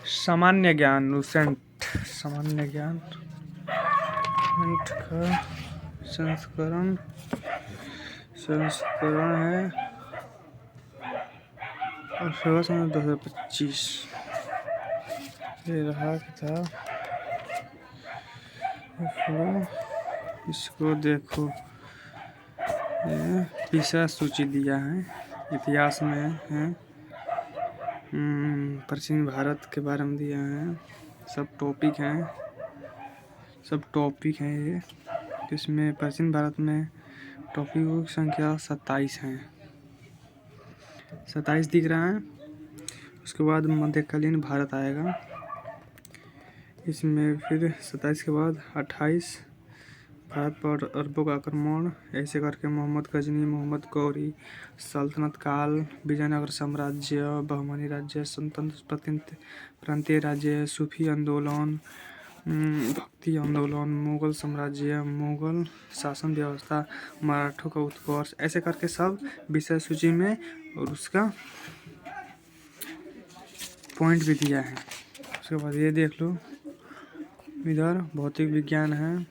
सामान्य ज्ञान लूसेंट सामान्य ज्ञान लूसेंट का संस्करण है और सेवा सन 2025 ये रहा किताब। इसको देखो, ये पिसा सूची दिया है, इतिहास में है, प्राचीन भारत के बारे में दिया है, सब टॉपिक हैं ये। इसमें प्राचीन भारत में टॉपिकों की संख्या 27 है, 27 दिख रहा है। उसके बाद मध्यकालीन भारत आएगा, इसमें फिर 27 के बाद 28 भारत पर अरबों का आक्रमण, ऐसे करके मोहम्मद गजनी, मोहम्मद गौरी, सल्तनत काल, विजयनगर साम्राज्य, बहमनी राज्य, स्वतंत्र प्रांतीय राज्य, सूफी आंदोलन, भक्ति आंदोलन, मुगल साम्राज्य, मुगल शासन व्यवस्था, मराठों का उत्कर्ष, ऐसे करके सब विषय सूची में और उसका पॉइंट भी दिया है। उसके बाद ये देख लो, इधर भौतिक विज्ञान है,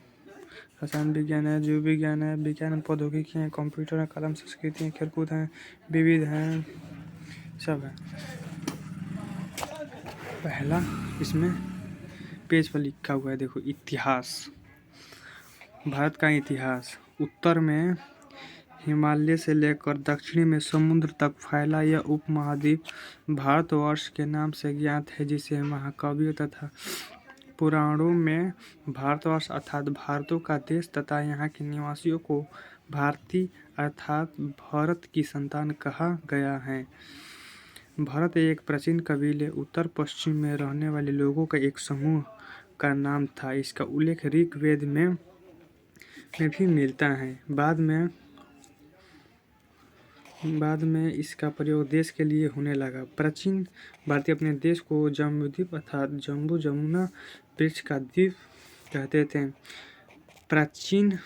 रसायन विज्ञान है, जीव विज्ञान है, विज्ञान प्रौद्योगिकी है, कंप्यूटर है, कलम संस्कृति है, खेलकूद है, विविध है, सब है। पहला इसमें पेज पर लिखा हुआ है, देखो, इतिहास, भारत का इतिहास। उत्तर में हिमालय से लेकर दक्षिण में समुद्र तक फैला यह उपमहाद्वीप भारतवर्ष के नाम से ज्ञात है, जिसे महाकाव्यों तथा पुराणों में भारतवर्ष अर्थात भारतों का देश तथा यहाँ के निवासियों को भारतीय अर्थात भारत की संतान कहा गया है। भारत एक प्राचीन कबीले उत्तर पश्चिम में रहने वाले लोगों का एक समूह का नाम था। इसका उल्लेख ऋग्वेद में भी मिलता है। बाद में इसका प्रयोग देश के लिए होने लगा। प्राचीन भारतीय अपने देश को जम्बूद्वीप अर्थात जम्बू जमुना वृक्ष का द्वीप कहते थे। प्राचीन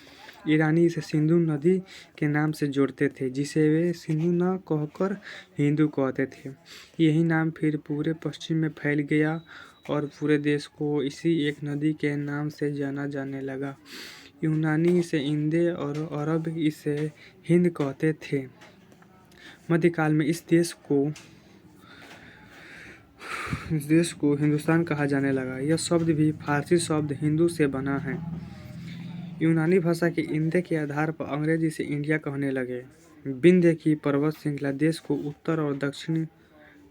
ईरानी इसे सिंधु नदी के नाम से जोड़ते थे, जिसे वे सिंधु न कहकर हिंदू कहते थे। यही नाम फिर पूरे पश्चिम में फैल गया और पूरे देश को इसी एक नदी के नाम से जाना जाने लगा। यूनानी इसे इंदे और अरब इसे हिंद कहते थे। मध्यकाल में इस देश को हिंदुस्तान कहा जाने लगा। यह शब्द भी फारसी शब्द हिंदू से बना है। यूनानी भाषा के इंदे के आधार पर अंग्रेज इसे इंडिया कहने लगे। विंध्य की पर्वत श्रृंखला देश को उत्तर और दक्षिण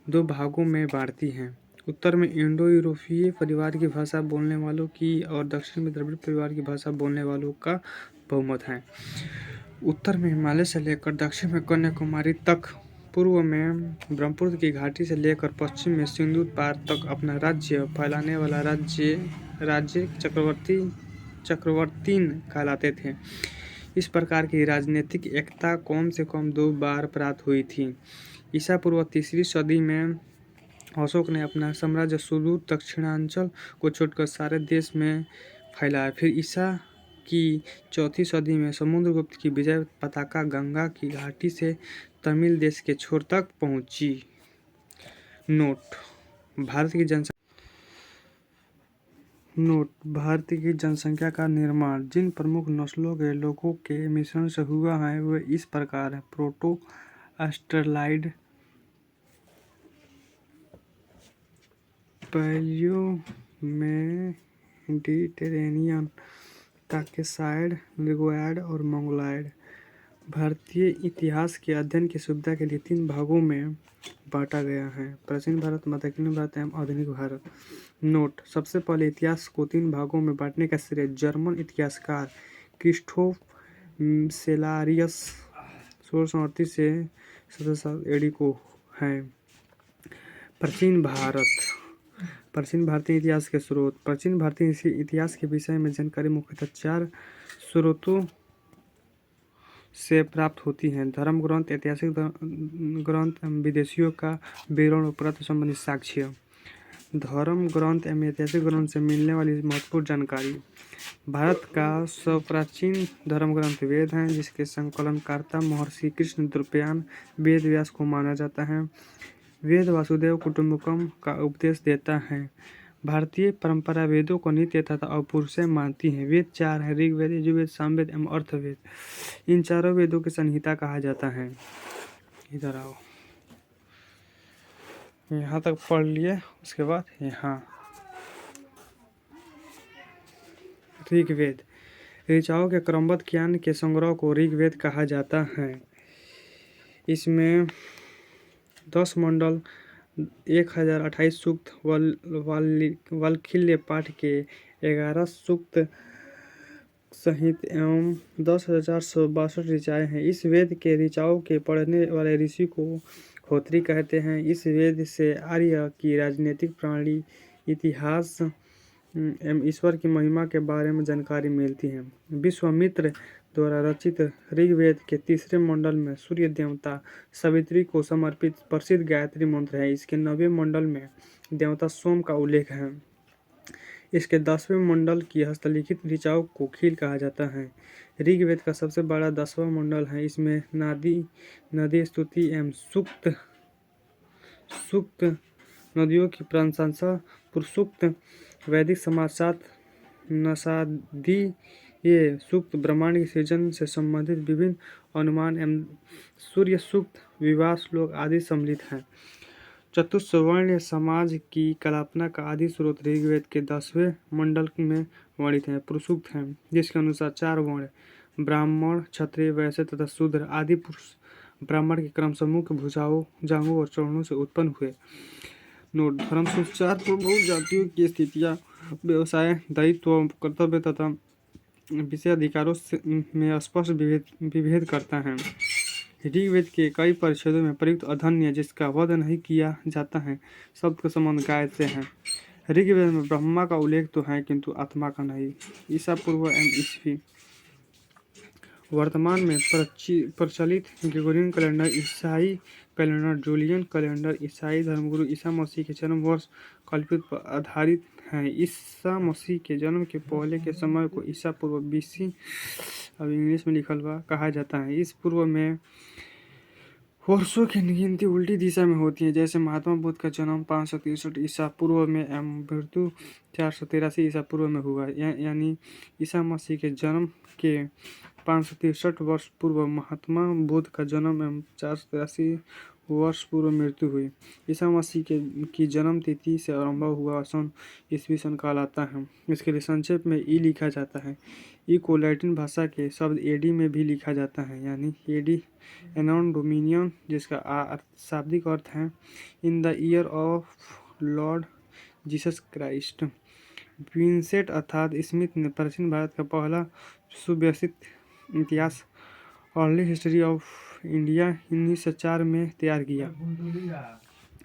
दो भागों में बांटती है। उत्तर में इंडो यूरोपीय परिवार की भाषा बोलने वालों की और दक्षिण में द्रविड़ परिवार की भाषा बोलने वालों का बहुमत है। उत्तर में हिमालय से लेकर दक्षिण में कन्याकुमारी तक, पूर्व में ब्रह्मपुत्र की घाटी से लेकर पश्चिम में सिंधु पार तक अपना राज्य फैलाने वाला राज्य चक्रवर्तीन कहलाते थे। इस प्रकार की राजनीतिक एकता कम से कम 2 बार प्राप्त हुई थी। ईसा पूर्व 3री सदी में अशोक ने अपना साम्राज्य सुदूर दक्षिणांचल को छोड़कर सारे देश में फैलाया। फिर ईसा की 4वीं सदी में समुद्रगुप्त की विजय पताका गंगा की घाटी से तमिल देश के छोर तक पहुंची। नोट: भारत की जनसंख्या का निर्माण जिन प्रमुख नस्लों के लोगों के मिश्रण से हुआ है वे इस प्रकार है: प्रोटो ऑस्ट्रेलाइड, पैलियो मेडिटेरेनियन, काकेसाइड, लिगुआइड और मंगोलॉइड। भारतीय इतिहास के अध्ययन की सुविधा के लिए 3 भागों में बांटा गया है: प्राचीन भारत, मध्यकालीन भारत एवं आधुनिक भारत। नोट: सबसे पहले इतिहास को 3 भागों में बांटने का श्रेय जर्मन इतिहासकार क्रिस्टोफ सेलारियस 1638 से 1700 एडी को है। प्राचीन भारतीय इतिहास के स्रोत: प्राचीन भारतीय इतिहास के विषय में जानकारी मुख्यतः 4 स्रोतों से प्राप्त होती है: धर्म ग्रंथ, ऐतिहासिक ग्रंथ एवं विदेशियों का विवरण और पुरातत्व संबंधी साक्ष्य। धर्म ग्रंथ एवं ऐतिहासिक ग्रंथ से मिलने वाली महत्वपूर्ण जानकारी: भारत का सर्वप्राचीन धर्म ग्रंथ वेद है, जिसके संकलनकर्ता महर्षि कृष्ण द्वैपायन वेद व्यास को माना जाता है। वेद वासुदेव कुटुम्बकम का उपदेश देता है। भारतीय परंपरा वेदों को नित्य तथा अपौरुषेय मानती है। वेद चार है: ऋग्वेद, यजुर्वेद, सामवेद एवं अर्थवेद। इन चारों वेदों की संहिता कहा जाता है। इधर आओ, यहाँ तक पढ़ लिए। उसके बाद यहाँ ऋग्वेद, ऋचाओं के क्रमबद्ध ज्ञान के संग्रह को ऋग्वेद कहा जाता है। इसमें 10 मंडल, 1028 सूक्त, वाल्खिल्य पाठ के 11 सूक्त सहित एवं 10,462 ऋचाएँ हैं। इस वेद के ऋचाओं के पढ़ने वाले ऋषि को होत्री कहते हैं। इस वेद से आर्य की राजनीतिक प्रणाली, इतिहास एवं ईश्वर की महिमा के बारे में जानकारी मिलती है। विश्वामित्र द्वारा रचित ऋग्वेद के तीसरे मंडल में सूर्य देवता सावित्री को समर्पित प्रसिद्ध गायत्री मंत्र है। इसके 9वें मंडल में देवता सोम का उल्लेख है। इसके 10वें मंडल की हस्तलिखित ऋचाओं को खील कहा जाता है। ऋग्वेद का सबसे बड़ा 10वां मंडल है। इसमें नदी स्तुति एवं सूक्त नदियों की प्रशंसा, पुरुषसूक्त, वैदिक समाचार, नसादी ये सूक्त, ब्रह्मांड के सृजन से संबंधित विभिन्न अनुमान एवं सूर्य सूक्त, विवाह श्लोक आदि सम्मिलित हैं। चतुष्वर्ण समाज की कल्पना का आदि स्रोत ऋग्वेद के 10वें मंडल में वर्णित है। पुरुषसूक्त है, जिसके अनुसार 4 वर्ण ब्राह्मण, क्षत्रिय, वैश्य तथा शूद्र आदि पुरुष ब्राह्मण के क्रमशः मुख, भुजाओं, जांघों और चरणों से उत्पन्न हुए। नोट: धर्म संस्कार प्रमुख जातियों की स्थितियां, व्यवसाय, दायित्व, कर्तव्य तथा विषयाधिकारों में स्पष्ट विभेद करता है। ऋग्वेद के कई परिच्छेदों में प्रयुक्त अधन्य, जिसका वध नहीं किया जाता है, शब्द का संबंध गाय से है। ऋग्वेद में ब्रह्मा का उल्लेख तो है, किंतु आत्मा का नहीं। ईसा पूर्व एवं ईस्वी, वर्तमान में प्रचलित ग्रेगोरियन कैलेंडर, ईसाई कैलेंडर, जूलियन कैलेंडर ईसाई धर्मगुरु ईसा मसीह के जन्म वर्ष कल्पित पर आधारित है। ईसा मसीह के जन्म के पहले के समय को ईसा पूर्व BC, अब इंग्लिश में लिखल बा, कहा जाता है। इस पूर्व में वर्षों की गिनती उल्टी दिशा में होती है, जैसे महात्मा बुद्ध का जन्म 563 ईसा पूर्व में एवं मृत्यु 483 ईसा पूर्व में हुआ। यानी ईसा मसीह के जन्म के 563 वर्ष पूर्व महात्मा बुद्ध का जन्म एवं 483 वर्ष पूर्व मृत्यु हुई। ईसा मसीह की जन्म तिथि से आरंभ हुआ सन ईस्वी सन कहलाता है। इसके लिए संक्षेप में ई लिखा जाता है। ई को लैटिन भाषा के शब्द एडी में भी लिखा जाता है, यानी एडी एनॉन डोमिनियन, जिसका शाब्दिक अर्थ है in the year of Lord Jesus Christ. Vincent अर्थात स्मिथ ने प्राचीन भारत का पहला सुव्यवस्थित इतिहास अर्ली हिस्ट्री ऑफ इंडिया 1904 में तैयार किया।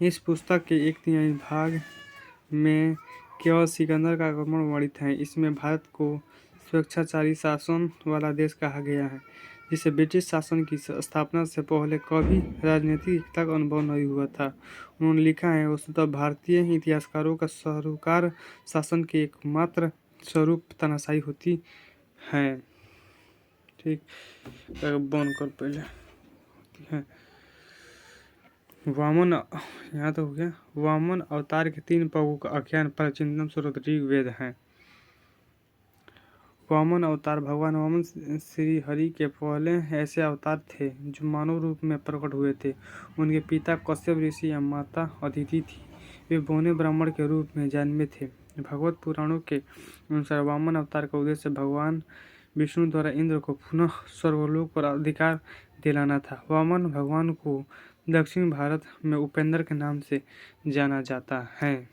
इस पुस्तक के 1/3 भाग में केवल सिकंदर का आक्रमण वर्णित है। इसमें भारत को स्वेच्छाचारी शासन वाला देश कहा गया है, जिसे ब्रिटिश शासन की स्थापना से पहले कभी राजनीतिक एकता का अनुभव नहीं हुआ था। उन्होंने लिखा है, वस्तुतः भारतीय इतिहासकारों का साहूकार शासन के एकमात्र स्वरूप तानाशाही होती है। ठीक, बंद कर पहले है। वामन, यहाँ तो हो गया। वामन अवतार के 3 पगों का आख्यान प्राचीनतम स्रोत ऋग्वेद है। वामन अवतार, भगवान वामन श्री हरि के पहले ऐसे अवतार थे जो मानव रूप में प्रकट हुए थे। उनके पिता कश्यप ऋषि या माता अदिति थी। वे बौने ब्राह्मण के रूप में जन्मे थे। भगवत पुराणों के अनुसार वामन अवतार का उद्देश्य भगवान विष्णु द्वारा इंद्र को पुनः स्वर्गलोक पर अधिकार दिलाना था। वामन भगवान को दक्षिण भारत में उपेंद्र के नाम से जाना जाता है।